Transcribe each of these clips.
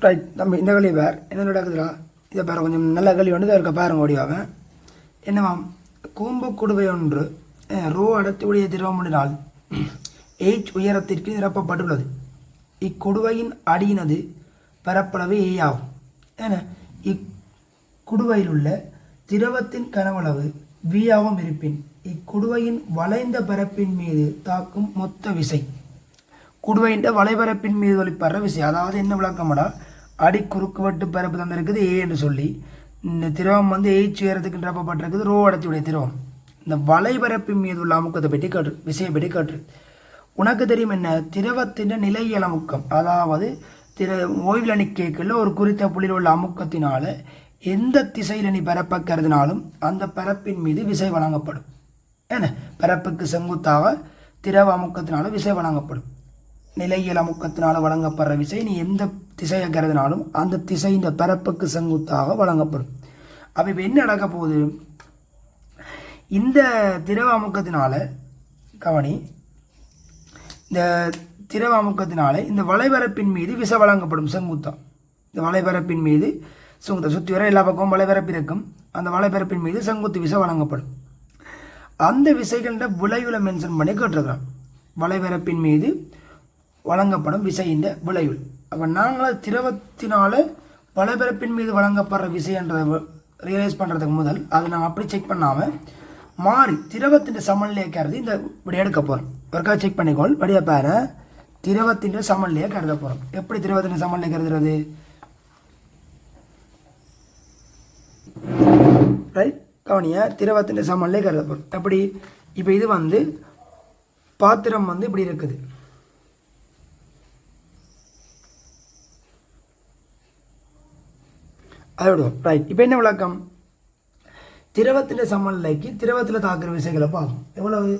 Right. நம்ம இந்த களி பேர் என்ன நடக்குதுடா, இதை பேர் கொஞ்சம் நல்ல களி வந்து இருக்க பாருங்க ஓடிவாவேன். என்னவாம், கூம்பு குடுவை ஒன்று ரோ அடர்த்தியுடைய திரவமுடினால் H உயரத்திற்கு நிரப்பப்பட்டுள்ளது. இக்குடுவையின் அடியினது பரப்பளவு A ஆகும். ஏன்னா இக்குடுவையில் உள்ள திரவத்தின் கனவளவு V ஆகும் இருப்பின் இக்குடுவையின் வளைந்த பரப்பின் மீது தாக்கும் மொத்த விசை குடுவையின் வளைபரப்பின் மீது ஒளிப்படுற விசை. அதாவது என்ன விளக்கமாடா, அடி குறுக்குவட்டு பரப்பு தந்திருக்குது ஏ என்று சொல்லி, இந்த திரவம் வந்து H உயரத்துக்கு நிரப்பப்பட்டிருக்குது ரோ அடர்த்தியுடைய திரவம். இந்த வளைபரப்பின் மீது உள்ள அமுக்கத்தை பற்றி காட்டு, விசையை பற்றி காட்டு. உனக்கு தெரியும் என்ன, திரவத்தின் நிலையியல் அமுக்கம், அதாவது ஓய்வில் நிற்கல ஒரு குறித்த புள்ளியில் உள்ள அமுக்கத்தினால எந்த திசையில் நீ பரப்ப கருதினாலும் அந்த பரப்பின் மீது விசை வழங்கப்படும். ஏன்னா பரப்புக்கு செங்குத்தாக திரவ அமுக்கத்தினால விசை வழங்கப்படும். நிலையியல் அமுக்கத்தினால் வழங்கப்படுற விசை நீ எந்த திசையை கருதினாலும் அந்த திசை இந்த பரப்புக்கு செங்குத்தாக வழங்கப்படும். அப்போ இப்போ என்ன நடக்க போகுது, இந்த திரவ அமுக்கத்தினால கவனி, இந்த திரவ அமுக்கத்தினால இந்த வளைபரப்பின் மீது விசை வழங்கப்படும் செங்குத்தா. இந்த வளைபரப்பின் மீது செங்குத்தா சுற்றி வர எல்லா பக்கமும் வளைபரப்பு இருக்கும். அந்த வளைபரப்பின் மீது செங்குத்து விசை வழங்கப்படும். அந்த விசைகள விளைவுல மென்ஷன் பண்ணி கேட்டிருக்கிறோம். வளைபரப்பின் மீது வழங்கப்படும் விசையின் விளைவுள். அப்போ நாங்கள் திரவத்தினால வளைபரப்பின் மீது வழங்கப்படுற விசைன்றதை ரியலைஸ் பண்ணுறதுக்கு முதல் அதை நாங்கள் அப்படி செக் பண்ணாமல் மாறி திரவத்தின் சமநிலையை கருதி இந்த இப்படி எடுக்க போகிறோம். ஒருக்கா செக் பண்ணிக்கோள். வடியா பாரு, திரவத்தின் சமநிலையை கருத போகிறோம். எப்படி திரவத்தின் சமநிலை கருதுறது, ரைட் கவனியா, திரவத்தின் சமநிலை கருத போகிறோம். எப்படி, இப்போ இது வந்து பாத்திரம் வந்து இப்படி இருக்குது. அதோட ரைட். இப்போ என்ன விளக்கம், திரவத்தின் சமநிலைக்கு திரவத்தில் தாக்குற விசைகளை பார்க்கும். எவ்வளவு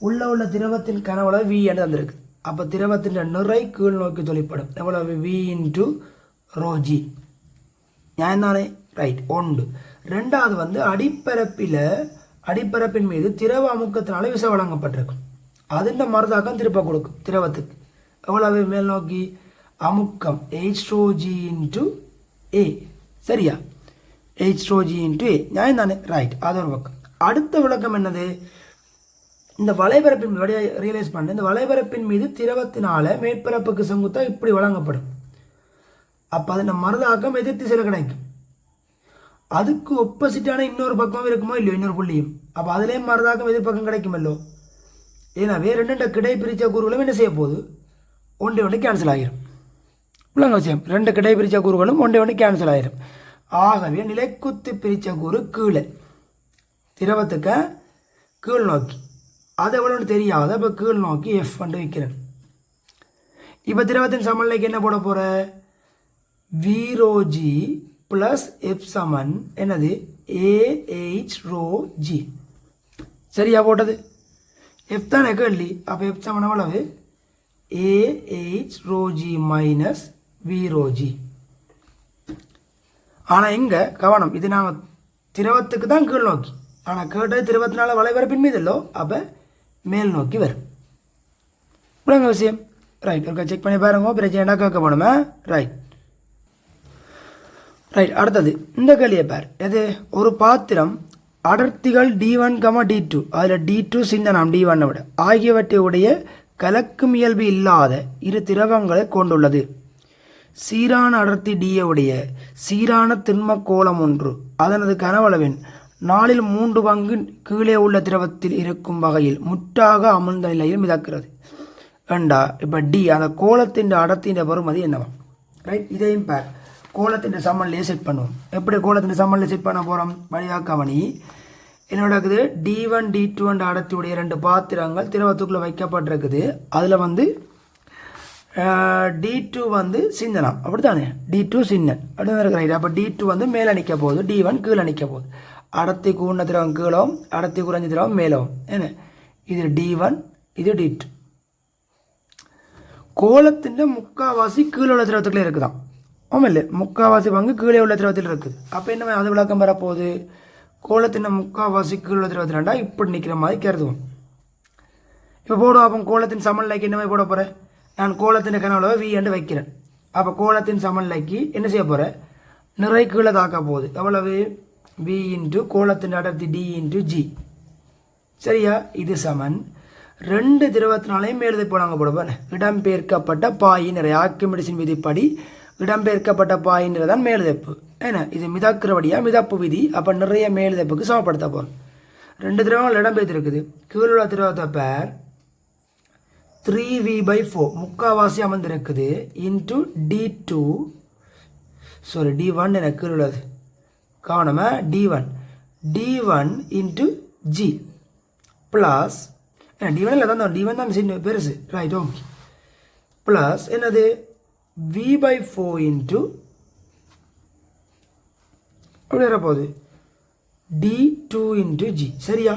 உள்ள திரவத்தின் கனவளவு V என்று தந்திருக்கு. அப்போ திரவத்தின் நிறை கீழ் நோக்கி தொழிற்படும். எவ்வளவு V இன்டு ρg. நியாயம் தானே, ரைட். ஒன்று. ரெண்டாவது வந்து அடிப்பரப்பின் மீது திரவ அமுக்கத்தினால விசை வழங்கப்பட்டிருக்கும். அது இந்த மருதாக்கம் திருப்ப கொடுக்கும் திரவத்துக்கு. எவ்வளவு மேல் நோக்கி அமுக்கம் H ρg இன்டு A. சரியா, H ρg இன்டு A. நியாயம் தானே, ரைட். அது ஒரு பக்கம். அடுத்த விளக்கம் என்னது, இந்த வளைபரப்பின் ரியலைஸ் பண்ண, இந்த வளைபரப்பின் மீது திரவத்தினால மேற்பரப்புக்கு செங்குத்தா இப்படி வழங்கப்படும். அப்போ அது நம்ம மருதாக்கம் எதிர் திசையில் கிடைக்கும். அதுக்கு ஒப்போசிட்டான இன்னொரு பக்கமும் இருக்குமோ இல்லையோ, இன்னொரு புள்ளியும். அப்போ அதுலேயும் மருதாக்கம் எதிர்பக்கம் கிடைக்குமல்லோ. ஏன்னாவே ரெண்டு கிடை பிரித்த கூறுகளும் என்ன செய்ய போகுது, ஒன்று கேன்சல் ஆகிரும். உள்ளங்க விஷயம், ரெண்டு கிடை பிரித்த கூறுகளும் ஒன்று கேன்சல் ஆகிரும். ஆகவே நிலைக்குத்து பிரித்த கூறு கீழே, திரவத்துக்கு கீழ் நோக்கி. அது எவ்வளோன்னு தெரியாத இப்போ கீழ் நோக்கி F வந்து வைக்கிறேன். இப்போ திரவத்தின் சமநிலைக்கு என்ன போட போகிற, V ρg ப்ளஸ் F சமன் என்னது AH ρg. சரியா போட்டது, F தானே கேள்வி. அப்போ F சமன் எவ்வளவு, AH ρg minus V ρg. ஆனால் இங்கே கவனம், இது நாங்கள் திரவத்துக்கு தான் கீழ் நோக்கி, ஆனால் கேட்டது திரவத்தினால வளைபரப்பின் மீது இல்லோ, அப்போ மேல் நோக்கி வரும். இவ்வளோங்க விஷயம், ரைட். ஒரு செக் பண்ணி பாருங்க, பிரச்சனை கேட்க போகணுமே, ரைட். ரைட். அடுத்தது இந்த கேள்வியை பார், எது, ஒரு பாத்திரம் அடர்த்திகள் D1, D2, அதில் D2 சின்னனாம் D1 விட ஆகியவற்றையுடைய கலக்கும் இயல்பு இல்லாத இரு திரவங்களை கொண்டுள்ளது. சீரான அடர்த்தி D உடைய சீரான திண்ம கோளம் ஒன்று அதனது கனவளவின் 4/3 கீழே உள்ள திரவத்தில் இருக்கும் வகையில் முற்றாக அமிழ்ந்த நிலையில் மிதக்கிறது. ஏண்டா இப்போ D அந்த கோலத்தின் அடர்த்தியின் பெறுமதி என்னவா, ரைட். இதையும் பார், கோலத்தின் சமநிலையை செட் பண்ணுவோம். எப்படி கோலத்தின் சமநிலையை செட் பண்ண போகிறோம், வழியாக்கவனி என்னோட இருக்குது. D1, D2 என்ற அடர்த்தியுடைய 2 பாத்திரங்கள் திரவத்துக்குள்ளே வைக்கப்பட்டிருக்குது. அதில் வந்து D2 வந்து சின்னலாம், அப்படி தானே, D2 சின்னன் அப்படி தான் இருக்கிற. அப்போ D2 வந்து மேலே நிற்க போகுது, D1 கீழே நிற்க போகுது. அடர்த்தி கூடின திரவம் கீழவும் அடர்த்தி குறைஞ்ச திரவம் மேலவும். என்ன இது D1, இது D2. கோலத்தின் முக்கால்வாசி கீழே உள்ள திரவத்துக்குள்ளே இருக்குதான். ஆமாம் இல்லை, முக்கால்வாசி பங்கு கீழே உள்ள திரவத்தில் இருக்குது. அப்போ என்ன அது விளக்கம் வரப்போகுது, கோலத்தின் முக்கால்வாசி கீழே உள்ள திரவத்தில்டா இப்படி நிற்கிற மாதிரி கருதுவோம். இப்போ போடுவோம். அப்போ கோலத்தின் சமநிலைக்கு என்ன போட போகிறேன், நான் கோலத்தின் கனவுல V என்று வைக்கிறேன். அப்போ கோலத்தின் சமநிலைக்கு என்ன செய்ய போகிற நிறை கீழே தாக்க போகுது எவ்வளவு V இன்ட்டு கோலத்தின் அடர்த்தி D இன்ட்டு G சரியா இது சமன் ரெண்டு திரவத்தினாலையும் மேலதிப்பு வழங்க போடுவேன் இடம்பெயர்க்கப்பட்ட பாயின் நிறை ஆர்க்கிமிடிஸின் விதிப்படி இடம்பெயர்க்கப்பட்ட பாயின் நிறை தான் மேலதிப்பு ஏன்னா இது மிதக்கிறபடியாக மிதப்பு விதி அப்போ நிறைய மேலதிப்புக்கு சமப்படுத்த போகிறோம் ரெண்டு திரவங்கள் இடம்பெயர்த்திருக்குது கீழே உள்ள திரவத்தை பேர் 3V/4 முக்காவாசி அமர்ந்திருக்குது இன்ட்டு D2 சாரி D1 எனக்கு கீழே உள்ளது கவனமாக D1 இன்ட்டு G ப்ளஸ் ஏன்னா D1 இல்லை தான் D1 தான் சின்ன பெருசு ரைட் ஓகே ப்ளஸ் என்னது V/4 இன்ட்டு அப்படி வரப்போகுது D2 இன்ட்டு G சரியா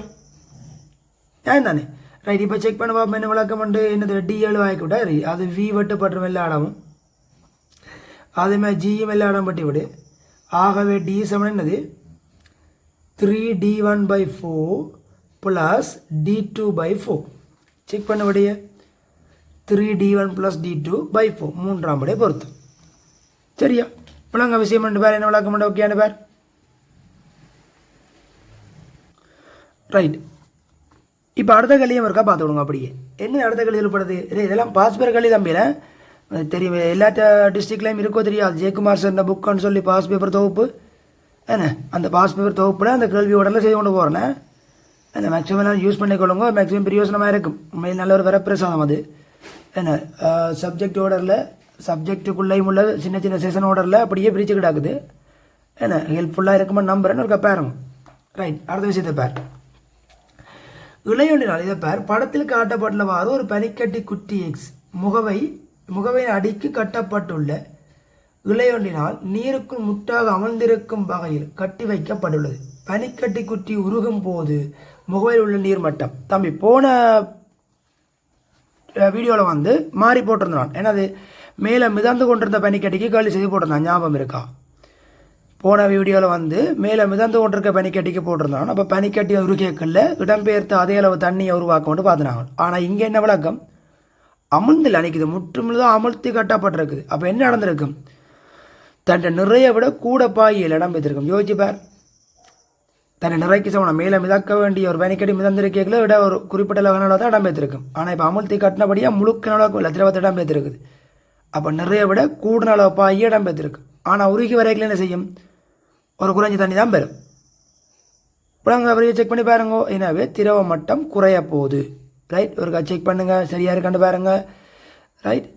ஏன் தானே ரைட் இப்போ செக் பண்ண பார்ப்போம் என்ன விளக்கம் உண்டு என்னது D7 ஆகிவிட்டா அது V வெட்டுப்பட்டு எல்லா இடமும் அதேமாதிரி ஜியும் எல்லா இடம் பட்டி விடு ஆகவே D சமன் என்னது 3D1/4 ப்ளஸ் D2/4 செக் பண்ண விடைய 3D1 ப்ளஸ் D2/4 மூன்றாம் படைய பொருத்தம் சரியா விளங்க விஷயம் பண்ணு பேர் என்ன விளக்கம் பண்ண ஓகேன்னு பேர் ரைட் இப்போ அடுத்த கல்வியும் இருக்கா பார்த்து விடுங்க அப்படியே என்ன அடுத்த கல்வியில் படுது இதெல்லாம் பாஸ்பர் கல்வி தம்பியில் தெரியும் எல்லாத்த டிஸ்ட்ரிக்ட்லையும் இருக்கோ தெரியாது ஜெயக்குமார் சார் இந்த புக்குன்னு சொல்லி பாஸ் பேப்பர் தொகுப்பு என்ன அந்த பாஸ் பேப்பர் தொகுப்பில் அந்த கேள்வியோடலாம் செய்து கொண்டு போகிறேன் அந்த மேக்ஸிமம் எல்லாம் யூஸ் பண்ணிக்கொள்ளுங்க மேக்ஸிமம் பிரயோசனமாக இருக்கும் உண்மையில் நல்ல ஒரு வரப்பிரசாதம் அது என்ன சப்ஜெக்ட் ஆர்டரில் சப்ஜெக்டுக்குள்ளேயும் உள்ள சின்ன சின்ன செஷன் ஆர்டரில் அப்படியே பிரித்து கிடாக்குது என்ன ஹெல்ப்ஃபுல்லாக இருக்குமா நம்புறேன்னு ஒரு பாருங்க ரைட் அடுத்த விஷயத்தை பேர் இளையொன்றினால் இதை பேர் படத்தில் காட்டப்பட்டுள்ளவாறு ஒரு பனிக்கட்டி குட்டி எக்ஸ் முகவையின் அடிக்கு கட்டப்பட்டுள்ள இளையொன்றினால் நீருக்குள் முட்டாக அமர்ந்திருக்கும் வகையில் கட்டி வைக்கப்பட்டுள்ளது பனிக்கட்டி குட்டி உருகும் போது முகவையில் உள்ள நீர் மட்டம் தம்பி போன வீடியோவில் வந்து மாறி போட்டிருந்தான் ஏன்னா அது மேலே மிதந்து கொண்டிருந்த பனிக்கட்டிக்கு கேள்வி செய்து போட்டிருந்தான் ஞாபகம் இருக்கா போன வீடியோவில் வந்து மேலே மிதந்து கொண்டிருக்க பனிக்கட்டிக்கு போட்டிருந்தான் அப்போ பனிக்கட்டி உருகேக்கல்ல இடம்பெயர்த்த அதே அளவு தண்ணியை உருவாக்க கொண்டு பார்த்துனாங்க ஆனால் இங்கே என்ன விளக்கம் அமிழ்ந்தில் அணைக்குது முற்றுமுழுதாக அமிழ்த்தி கட்டப்பட்டிருக்குது அப்போ என்ன நடந்திருக்கும் தன்னை நிறைய விட கூட பாயில் இடம்பெற்றிருக்கும் யோசிச்சுப்பார் தன்னை நிறைக்கு சமணம் மேலே மிதக்க வேண்டிய ஒரு பனிக்கட்டி மிதந்திருக்கல விட ஒரு குறிப்பிட்ட அளவு தான் இடம்பெற்றிருக்கும் ஆனால் இப்போ அமிழ்த்தி கட்டினபடியாக முழுக்க அளவுக்கு லட்சத்தை இடம்பெற்றிருக்குது அப்போ நிறைய விட கூடுன அளவு பாய் இடம்பெற்றிருக்கு ஆனால் உருகி வரைக்கும் என்ன செய்யும் ஒரு குறைஞ்சி தண்ணி தான் பெறும் இப்போ அவரையே செக் பண்ணி பாருங்க எனவே திரவ மட்டம் குறைய போகுது ரைட் ஒரு செக் பண்ணுங்கள் சரியாக இருக்கான்னு பாருங்கள் ரைட்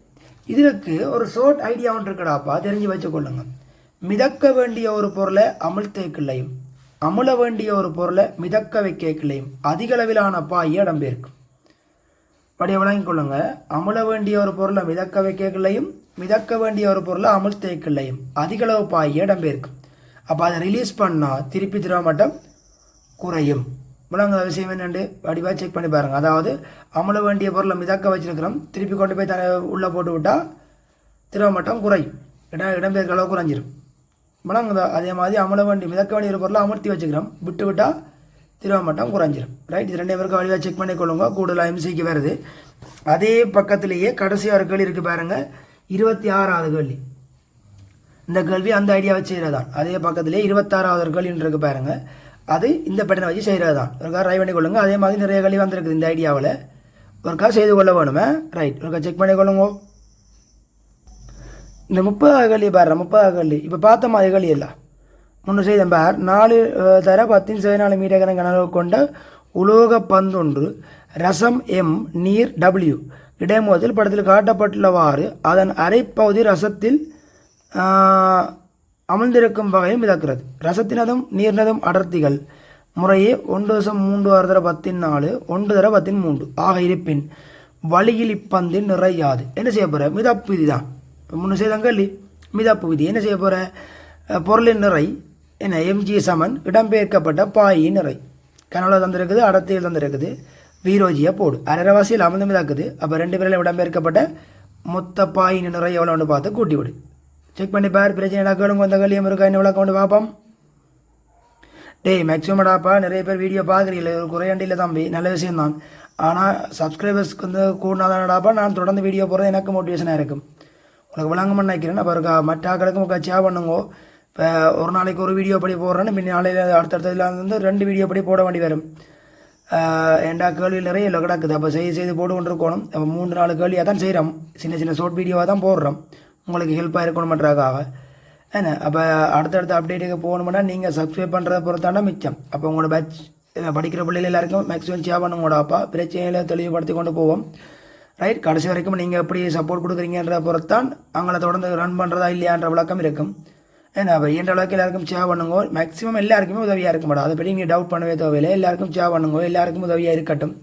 இதற்கு ஒரு ஷார்ட் ஐடியா ஒன்று இருக்கடாப்பா தெரிஞ்சு வச்சுக்கொள்ளுங்க மிதக்க வேண்டிய ஒரு பொருளை அமிழ்த்தேக்கில்லையும் அமுழ வேண்டிய ஒரு பொருளை மிதக்க வைக்கலையும் அதிக அளவிலான பாய் இடம்பெயர்க்கும் அப்படியே விளங்கிக் கொள்ளுங்க அமுழ வேண்டிய ஒரு பொருளை மிதக்க வைக்கலையும் மிதக்க வேண்டிய ஒரு பொருளை அமிழ்த்தேக்கில்லையும் அதிக அளவு பாய் இடம்பெயர்க்கும் அப்போ அதை ரிலீஸ் பண்ணால் திருப்பி திரவ மட்டம் குறையும் விளங்க விஷயம் என்னென்று வடிவாக செக் பண்ணி பாருங்கள் அதாவது அமுழ வேண்டிய பொருளை மிதக்க வச்சிருக்கிறோம் திருப்பி கொண்டு போய் உள்ளே போட்டு விட்டால் திரவ மட்டம் குறையும் இடம்பெயர்க்க அளவு குறைஞ்சிரும் விளங்குதா அதே மாதிரி அமுழ வேண்டிய மிதக்க வேண்டிய ஒரு பொருளை அமர்த்தி வச்சுக்கிறோம் விட்டு விட்டால் திரவ மட்டம் குறைஞ்சிரும் ரைட் இது ரெண்டே பேருக்கு வழியாக செக் பண்ணிக்கொள்ளுங்க கூடுதலாக எம்சிக்கு வருது அதே பக்கத்திலேயே கடைசியாக ஒரு கேள்வி இருக்குது பாருங்கள் 26வது கேள்வி இந்த கேள்வி அந்த ஐடியா வச்சு செய்கிறதான் அதே பக்கத்திலே 26வது கேள்வி இருக்கு பாருங்கள் அது இந்த பட்டனை வச்சு செய்கிறது தான் ஒருக்கா ட்ரை பண்ணி கொள்ளுங்க அதே மாதிரி நிறைய கேள்வி வந்திருக்குது இந்த ஐடியாவில் ஒருக்கா செய்து கொள்ள வேணுமே ரைட் ஒருக்கா செக் பண்ணி கொள்ளுங்க இந்த 30வது கேள்வி பாரு 30வது கேள்வி இப்போ பார்த்த மாதிரி கேள்வி இல்லை முன்னு செய்த பார் 4 தர 10 மீட்டர் கணக்கு கொண்ட உலோக பந்தொன்று ரசம் M நீர் W இடைமோதில் படத்தில் காட்டப்பட்டுள்ளவாறு அதன் அரைப்பகுதி ரசத்தில் அமர்ந்திருக்கும் வகையில் மிதக்கிறது ரசத்தினதும் நீர்னதும் அடர்த்திகள் முறையே 1.36 தர 10 1 தர 13 ஆக இருப்பின் வழியில் இப்பந்தின் நிறையாது என்ன செய்ய போகிற மிதப்பு விதி தான் இப்போ முன்னு செய்தாங்க இல்லை மிதப்பு விதி என்ன செய்ய போகிற பொருளின் நிறை என்ன எம்ஜி சமன் இடம்பெயர்க்கப்பட்ட பாயின் நிறை கனவுல தந்திருக்குது அடர்த்தியில் தந்திருக்குது வீரோஜியை போடு அரைவாசியில் அமர்ந்து மிதக்குது அப்போ 2 பேரில் இடம்பெயர்க்கப்பட்ட மொத்த பாயின் நிறை எவ்வளோன்னு பார்த்து கூட்டி விடு செக் பண்ணி பார் பிரச்சனை கேளுங்க அந்த கல்வியம் இருக்கா என்ன விளக்கம் கொண்டு பார்ப்போம் மேக்ஸிமடாப்பா நிறைய பேர் வீடியோ பார்க்குறீங்களே ஒரு குறையாண்டியில் தம்பி நல்ல விஷயம்தான் ஆனால் சப்ஸ்கிரைபர்ஸ்க்கு வந்து கூடனாதானடாப்பா நான் தொடர்ந்து வீடியோ போகிறது எனக்கு மோட்டிவேஷனாக இருக்கும் உங்களுக்கு விளங்கம்னு நினைக்கிறேன். அப்போ இருக்கா மற்ற ஆக்களுக்கும் ஷேர் பண்ணுங்கோ. இப்போ ஒரு நாளைக்கு ஒரு வீடியோ படி போடுறேன்னு பின் நாளையில் அடுத்தடுத்ததுல வந்து 2 வீடியோ படி போட வேண்டி வரும். ஏண்டா கேள்வியில் நிறைய இல்லை கிடக்குது. அப்போ செய்து போட்டு கொண்டு இருக்கணும். அப்போ 3-4 கேள்வியாக தான் செய்கிறோம். சின்ன சின்ன ஷார்ட் வீடியோவாக தான் போடுறோம் உங்களுக்கு ஹெல்ப்பாக இருக்கணுமன்றதுக்காக. ஏன்னா அப்போ அடுத்தடுத்த அப்டேட்டுக்கு போகணும்னா நீங்கள் சப்ஸ்கிரைப் பண்ணுறத பொறுத்தாண்டா மிச்சம். அப்போ உங்களோட பேட்ச் படிக்கிற பிள்ளைகள் எல்லாருக்கும் மேக்ஸிமம் ஷேர் பண்ணுங்களோட அப்பா பிரச்சனைகளை தெளிவுபடுத்தி கொண்டு போவோம். ரைட், கடைசி வரைக்கும் நீங்கள் எப்படி சப்போர்ட் கொடுக்குறீங்கன்ற பொறுத்தான் அவங்கள தொடர்ந்து ரன் பண்ணுறதா இல்லையான்ற விளக்கம் இருக்கும். ஏன்னா அப்போ என்ற அளவுக்கு எல்லாருக்கும் ஷேர் பண்ணுங்க. மேக்ஸிமம் எல்லாருக்குமே உதவியாக இருக்க மாட்டோம். அதை பற்றி நீங்கள் டவுட் பண்ணவே தேவையில்லை. எல்லாருக்கும் ஷேர் பண்ணுங்க, எல்லாருக்கும் உதவியாக இருக்கட்டும்.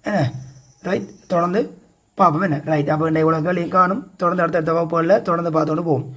என்ன ரைட், தொடர்ந்து பார்ப்போம். என்ன ரைட், அப்போ இவ்வளோ கேள்வி காணும். தொடர்ந்து அடுத்தடுத்த வகுப்புகளில் தொடர்ந்து பார்த்துட்டு போவோம்.